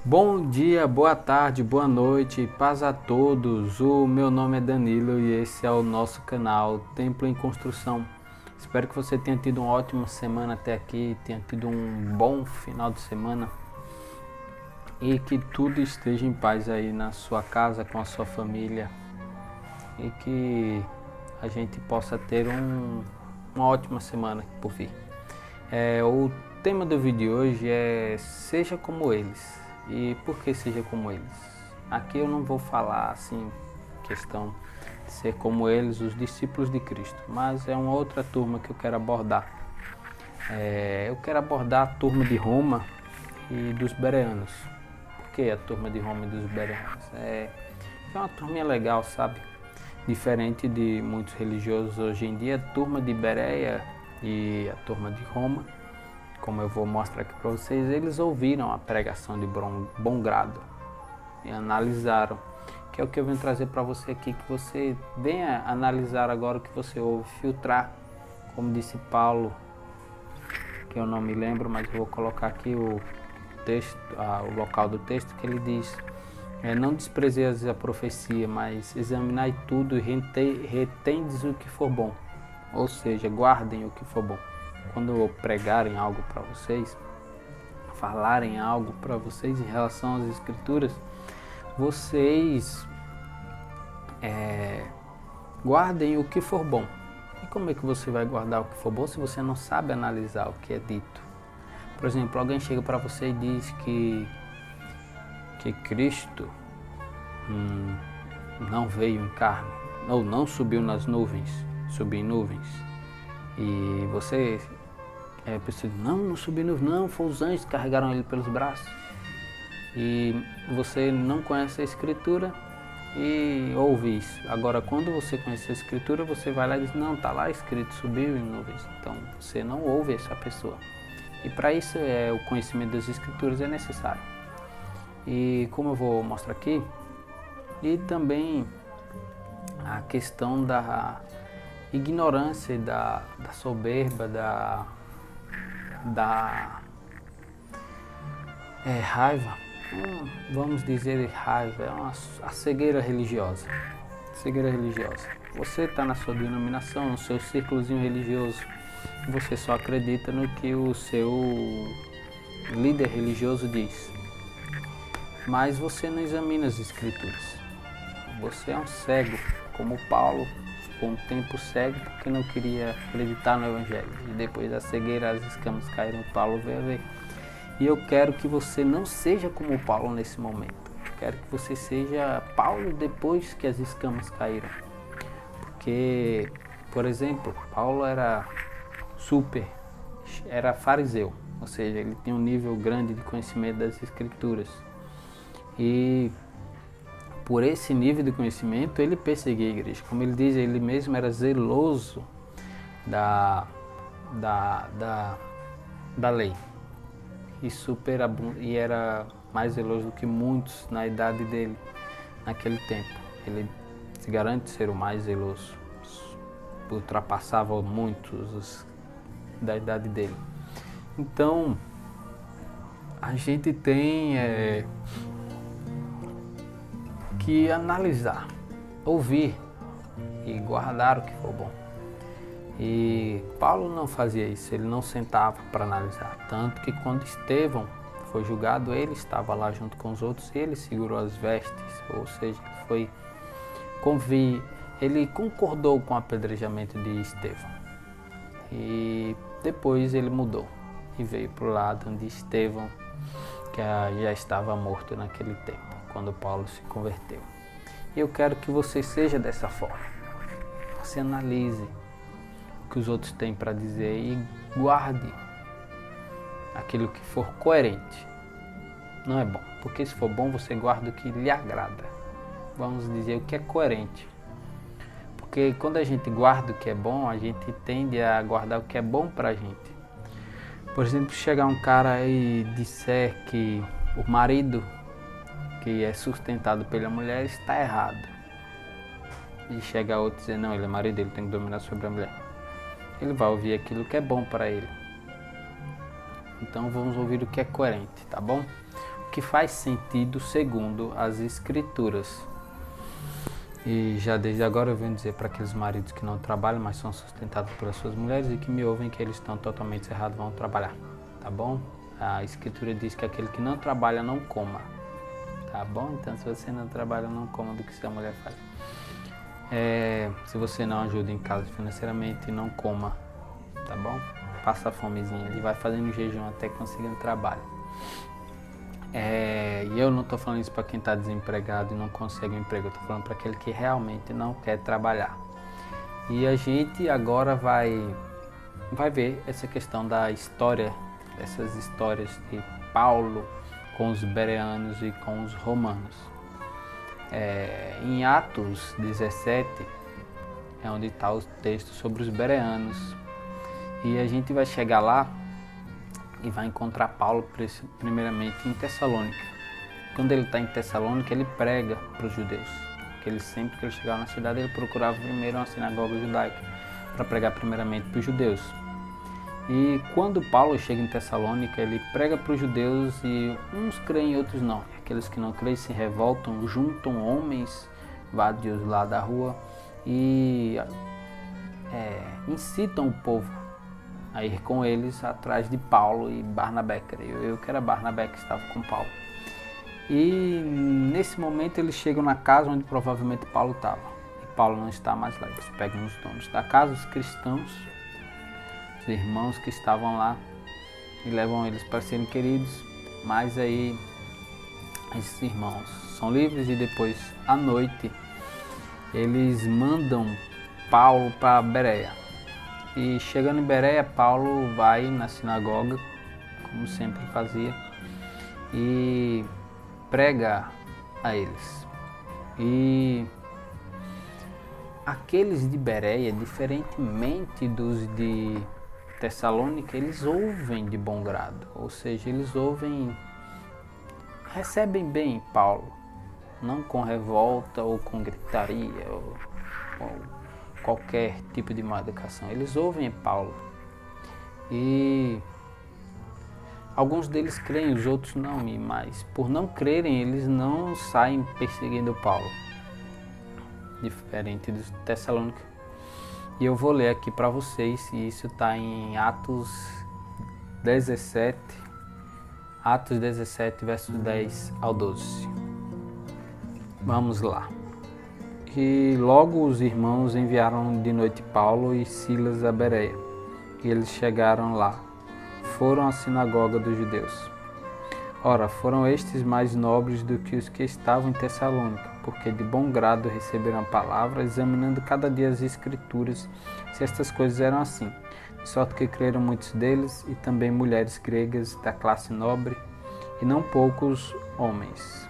Bom dia, boa tarde, boa noite, paz a todos. O meu nome é Danilo e esse é o nosso canal Templo em Construção. Espero que você tenha tido uma ótima semana até aqui, tenha tido um bom final de semana e que tudo esteja em paz aí na sua casa, com a sua família e que a gente possa ter uma ótima semana por vir. O tema do vídeo de hoje é Seja Como Eles. E por que seja como eles? Aqui eu não vou falar assim, questão de ser como eles, os discípulos de Cristo, mas é uma outra turma que eu quero abordar. Eu quero abordar a turma de Roma e dos bereanos. Por que a turma de Roma e dos bereanos? É uma turminha legal, sabe? Diferente de muitos religiosos hoje em dia, a turma de Bereia e a turma de Roma, como eu vou mostrar aqui para vocês, eles ouviram a pregação de bom grado e analisaram, que é o que eu venho trazer para você aqui, que você venha analisar agora o que você ouve, filtrar, como disse Paulo, que eu não me lembro, mas eu vou colocar aqui o texto, o local do texto, que ele diz: não desprezeis a profecia, mas examinai tudo e retendes o que for bom, ou seja, guardem o que for bom. Quando pregarem algo para vocês, falarem algo para vocês em relação às escrituras, vocês guardem o que for bom. E como é que você vai guardar o que for bom se você não sabe analisar o que é dito? Por exemplo, alguém chega para você e diz que Cristo não veio em carne, ou não subiu nas nuvens, subiu em nuvens. E você pensa, não subiu em nuvens, não, foi os anjos que carregaram ele pelos braços. E você não conhece a escritura e ouve isso. Agora, quando você conhece a escritura, você vai lá e diz, não, está lá escrito, subiu em nuvens. Então, você não ouve essa pessoa. E para isso, o conhecimento das escrituras é necessário. E como eu vou mostrar aqui, e também a questão da ignorância e da soberba, da raiva, vamos dizer raiva, a cegueira religiosa. Cegueira religiosa. Você está na sua denominação, no seu círculozinho religioso, você só acredita no que o seu líder religioso diz, mas você não examina as escrituras. Você é um cego, como Paulo, ficou um tempo cego porque não queria acreditar no Evangelho. E depois da cegueira as escamas caíram, Paulo veio a ver. E eu quero que você não seja como Paulo nesse momento. Eu quero que você seja Paulo depois que as escamas caíram. Porque, por exemplo, Paulo era fariseu, ou seja, ele tinha um nível grande de conhecimento das escrituras. E por esse nível de conhecimento, ele perseguia a igreja. Como ele diz, ele mesmo era zeloso da lei. E era mais zeloso do que muitos na idade dele, naquele tempo. Ele se garante ser o mais zeloso. Ultrapassava muitos da idade dele. Então, a gente tem que analisar, ouvir e guardar o que for bom. E Paulo não fazia isso, ele não sentava para analisar. Tanto que quando Estevão foi julgado, ele estava lá junto com os outros e ele segurou as vestes, ou seja, ele concordou com o apedrejamento de Estevão. E depois ele mudou e veio para o lado de Estevão, que já estava morto naquele tempo, quando Paulo se converteu. E eu quero que você seja dessa forma. Você analise o que os outros têm para dizer e guarde aquilo que for coerente. Não é bom, porque se for bom, você guarda o que lhe agrada. Vamos dizer o que é coerente. Porque quando a gente guarda o que é bom, a gente tende a guardar o que é bom para a gente. Por exemplo, chegar um cara e disser que o marido que é sustentado pela mulher está errado. E chega outro e dizer, não, ele é marido, ele tem que dominar sobre a mulher. Ele vai ouvir aquilo que é bom para ele. Então vamos ouvir o que é coerente, tá bom? O que faz sentido segundo as Escrituras. E já desde agora eu venho dizer para aqueles maridos que não trabalham, mas são sustentados pelas suas mulheres e que me ouvem que eles estão totalmente errados, vão trabalhar, tá bom? A Escritura diz que aquele que não trabalha não coma, tá bom? Então se você não trabalha, não coma do que sua mulher faz. Se você não ajuda em casa financeiramente, não coma, tá bom? Passa a fomezinha e vai fazendo jejum até conseguir um trabalho. E eu não estou falando isso para quem está desempregado e não consegue um emprego, eu estou falando para aquele que realmente não quer trabalhar. E a gente agora vai ver essa questão da história, essas histórias de Paulo com os bereanos e com os romanos. Em Atos 17 é onde está o texto sobre os bereanos. E a gente vai chegar lá e vai encontrar Paulo primeiramente em Tessalônica. Quando ele está em Tessalônica, ele prega para os judeus. Porque sempre que ele chegava na cidade, ele procurava primeiro uma sinagoga judaica para pregar primeiramente para os judeus. E quando Paulo chega em Tessalônica, ele prega para os judeus e uns creem e outros não. Aqueles que não creem se revoltam, juntam homens vadios lá da rua e incitam o povo a ir com eles atrás de Paulo e Barnabé, creio eu que era Barnabé que estava com Paulo. E nesse momento eles chegam na casa onde provavelmente Paulo estava. E Paulo não está mais lá. Eles pegam os donos da casa, os cristãos, os irmãos que estavam lá, e levam eles para serem queridos. Mas aí esses irmãos são livres e depois à noite eles mandam Paulo para Bereia. E chegando em Bereia, Paulo vai na sinagoga, como sempre fazia, e prega a eles. E aqueles de Bereia, diferentemente dos de Tessalônica, eles ouvem de bom grado, ou seja, eles recebem bem Paulo, não com revolta ou com gritaria ou qualquer tipo de má educação. Eles ouvem Paulo e alguns deles creem, os outros não, mas por não crerem eles não saem perseguindo Paulo, diferente dos Tessalônica. E eu vou ler aqui para vocês, e isso está em Atos 17, versos 10 ao 12. Vamos lá. E logo os irmãos enviaram de noite Paulo e Silas a Bereia. E eles chegaram lá. Foram à sinagoga dos judeus. Ora, foram estes mais nobres do que os que estavam em Tessalônica, porque de bom grado receberam a palavra, examinando cada dia as Escrituras, se estas coisas eram assim. De sorte que creram muitos deles, e também mulheres gregas da classe nobre, e não poucos homens.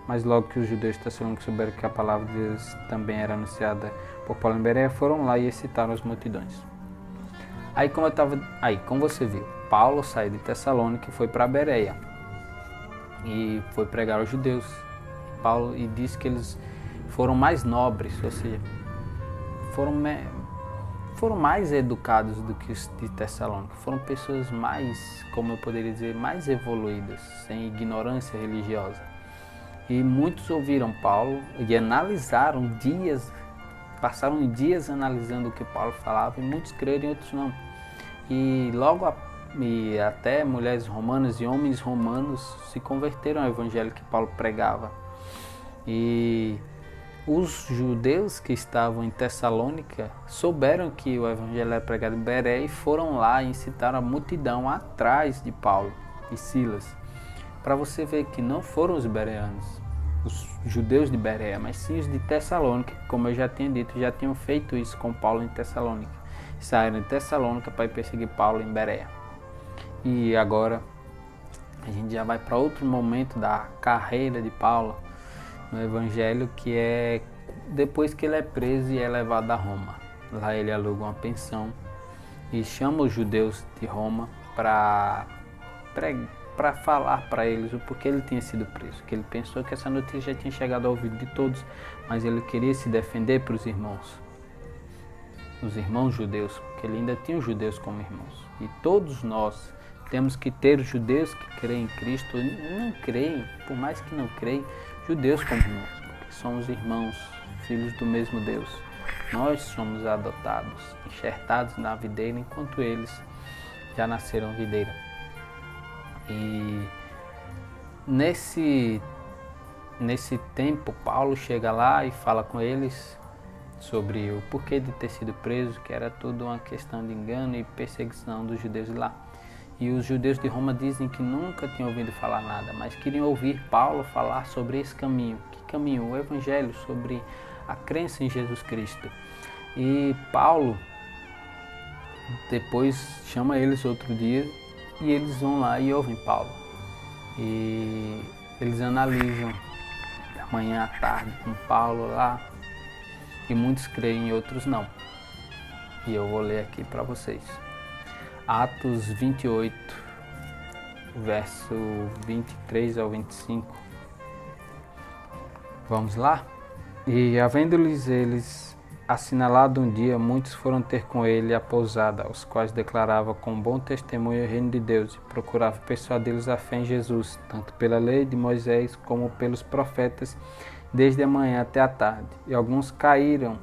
Mas logo que os judeus de Tessalônica souberam que a palavra de Deus também era anunciada por Paulo em Bereia, foram lá e excitaram as multidões. Como você viu, Paulo saiu de Tessalônica e foi para Bereia e foi pregar aos judeus. E disse que eles foram mais nobres, ou seja, foram mais educados do que os de Tessalônica. Foram pessoas mais, como eu poderia dizer, mais evoluídas, sem ignorância religiosa. E muitos ouviram Paulo e passaram dias analisando o que Paulo falava, e muitos creram e outros não. E até mulheres romanas e homens romanos se converteram ao evangelho que Paulo pregava. E os judeus que estavam em Tessalônica souberam que o evangelho era pregado em Bereia e foram lá e incitaram a multidão atrás de Paulo e Silas. Para você ver que não foram os bereanos, os judeus de Bereia, mas sim os de Tessalônica, que, como eu já tinha dito, já tinham feito isso com Paulo em Tessalônica. Saíram de Tessalônica para ir perseguir Paulo em Bereia. E agora a gente já vai para outro momento da carreira de Paulo no Evangelho, que é depois que ele é preso e é levado a Roma. Lá ele aluga uma pensão e chama os judeus de Roma para falar para eles o porquê ele tinha sido preso. Que ele pensou que essa notícia já tinha chegado ao ouvido de todos, mas ele queria se defender para os irmãos judeus, porque ele ainda tinha os judeus como irmãos. E todos nós Temos que ter os judeus que creem em Cristo, não creem, por mais que não creem, judeus como nós, porque somos irmãos, filhos do mesmo Deus. Nós somos adotados, enxertados na videira, enquanto eles já nasceram videira. E nesse tempo, Paulo chega lá e fala com eles sobre o porquê de ter sido preso, que era tudo uma questão de engano e perseguição dos judeus de lá. E os judeus de Roma dizem que nunca tinham ouvido falar nada, mas queriam ouvir Paulo falar sobre esse caminho. Que caminho? O Evangelho, sobre a crença em Jesus Cristo. E Paulo depois chama eles outro dia e eles vão lá e ouvem Paulo. E eles analisam da manhã à tarde com Paulo lá, e muitos creem e outros não. E eu vou ler aqui para vocês. Atos 28, verso 23 ao 25. Vamos lá? E havendo-lhes eles assinalado um dia, muitos foram ter com ele a pousada, os quais declarava com bom testemunho o reino de Deus, e procurava persuadi-los a fé em Jesus, tanto pela lei de Moisés como pelos profetas, desde a manhã até a tarde. E alguns caíram,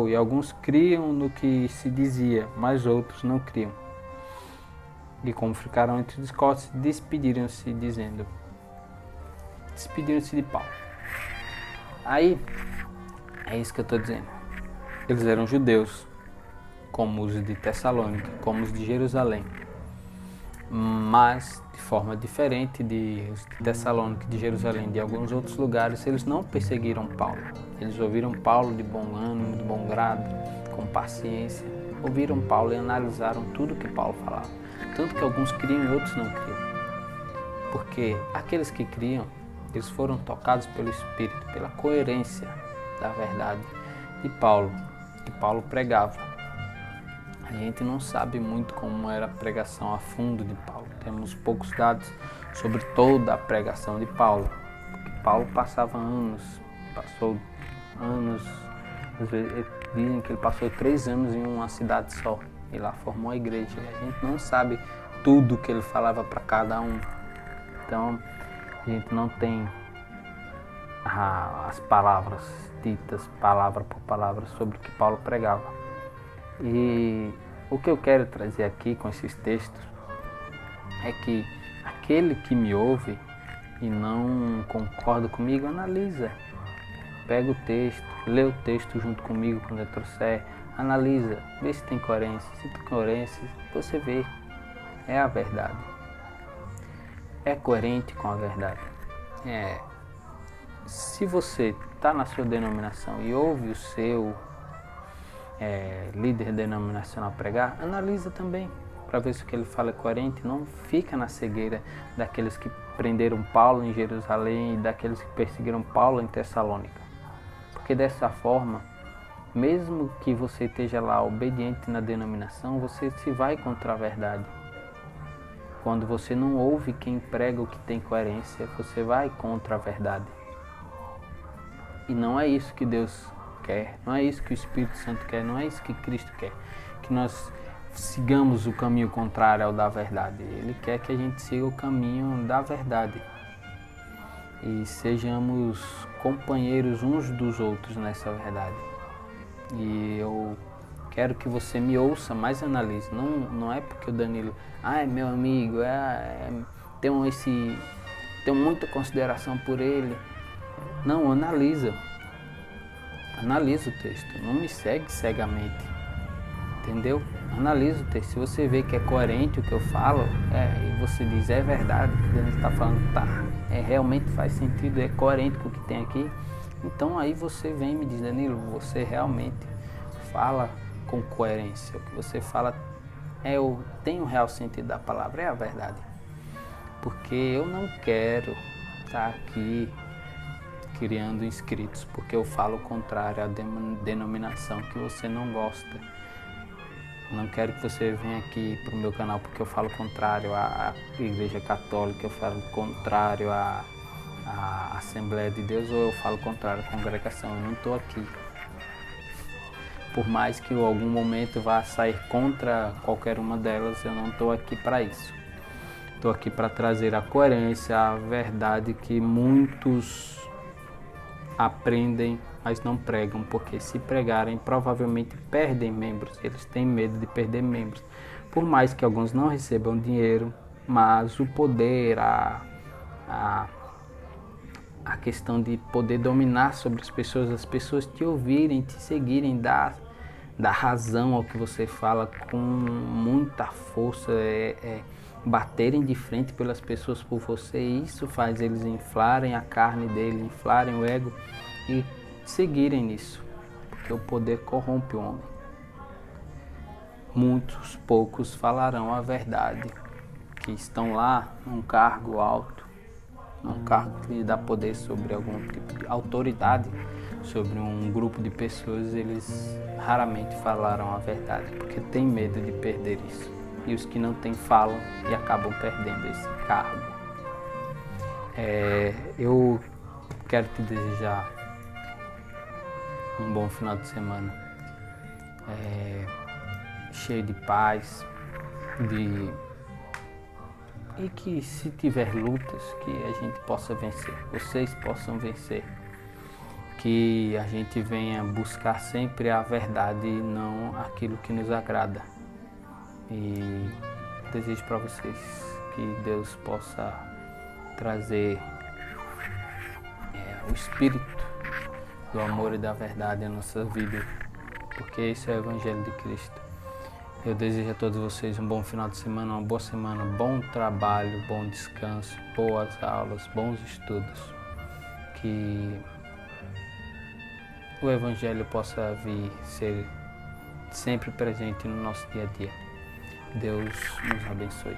e alguns criam no que se dizia, mas outros não criam. E como ficaram entre os discórdios, despediram-se de Paulo. Aí, é isso que eu estou dizendo. Eles eram judeus, como os de Tessalônica, como os de Jerusalém, mas de forma diferente de Tessalônica, de Jerusalém, de alguns outros lugares. Eles não perseguiram Paulo. Eles ouviram Paulo de bom ânimo, de bom grado, com paciência. Ouviram Paulo e analisaram tudo que Paulo falava. Tanto que alguns criam e outros não criam. Porque aqueles que criam, eles foram tocados pelo Espírito, pela coerência da verdade de Paulo, que Paulo pregava. A gente não sabe muito como era a pregação a fundo de Paulo. Temos poucos dados sobre toda a pregação de Paulo. Porque Paulo passou anos, às vezes dizem que ele passou 3 anos em uma cidade só. E lá formou a igreja. A gente não sabe tudo que ele falava para cada um. Então, a gente não tem as palavras ditas, palavra por palavra, sobre o que Paulo pregava. E o que eu quero trazer aqui com esses textos é que aquele que me ouve e não concorda comigo, analisa. Pega o texto, lê o texto junto comigo quando eu trouxer, analisa, vê se tem coerência. Se tem coerência, você vê, é a verdade. É coerente com a verdade. Se você está na sua denominação e ouve o seu líder denominacional pregar, analisa também para ver se o que ele fala é coerente. Não fica na cegueira daqueles que prenderam Paulo em Jerusalém e daqueles que perseguiram Paulo em Tessalônica. Porque dessa forma, mesmo que você esteja lá obediente na denominação, você se vai contra a verdade. Quando você não ouve quem prega o que tem coerência, você vai contra a verdade. E não é isso que Deus quer, não é isso que o Espírito Santo quer, não é isso que Cristo quer. Que nós sigamos o caminho contrário ao da verdade. Ele quer que a gente siga o caminho da verdade. E sejamos companheiros uns dos outros nessa verdade. E eu quero que você me ouça, mas analise. Não é porque o Danilo é meu amigo, tenho muita consideração por ele. Não, analisa. Analisa o texto. Não me segue cegamente. Entendeu? Analisa o texto. Se você vê que é coerente o que eu falo, e você diz, é verdade, o que o Danilo está falando, tá. Realmente faz sentido, é coerente com o que tem aqui. Então aí você vem e me diz, Danilo, você realmente fala com coerência. O que você fala tem o real sentido da palavra, é a verdade. Porque eu não quero estar aqui criando inscritos, porque eu falo o contrário à denominação que você não gosta. Não quero que você venha aqui para o meu canal porque eu falo o contrário à Igreja Católica, eu falo o contrário à Assembleia de Deus, ou eu falo o contrário à congregação. Eu não estou aqui. Por mais que em algum momento vá sair contra qualquer uma delas, eu não estou aqui para isso. Estou aqui para trazer a coerência, a verdade que muitos aprendem, mas não pregam, porque se pregarem, provavelmente perdem membros. Eles têm medo de perder membros. Por mais que alguns não recebam dinheiro, mas o poder, a questão de poder dominar sobre as pessoas te ouvirem, te seguirem, dar razão ao que você fala com muita força, baterem de frente pelas pessoas por você, e isso faz eles inflarem a carne dele, inflarem o ego e seguirem nisso, porque o poder corrompe o homem. Muitos poucos falarão a verdade, que estão lá num cargo alto, num cargo que lhe dá poder sobre algum tipo de autoridade, sobre um grupo de pessoas. Eles raramente falaram a verdade, porque têm medo de perder isso. E os que não têm falam e acabam perdendo esse cargo. Eu quero te desejar um bom final de semana, cheio de paz, e que se tiver lutas, que a gente possa vencer, vocês possam vencer, que a gente venha buscar sempre a verdade e não aquilo que nos agrada. E desejo para vocês que Deus possa trazer o espírito do amor e da verdade à nossa vida, porque esse é o Evangelho de Cristo. Eu desejo a todos vocês um bom final de semana, uma boa semana, bom trabalho, bom descanso, boas aulas, bons estudos. Que o Evangelho possa vir ser sempre presente no nosso dia a dia. Deus nos abençoe.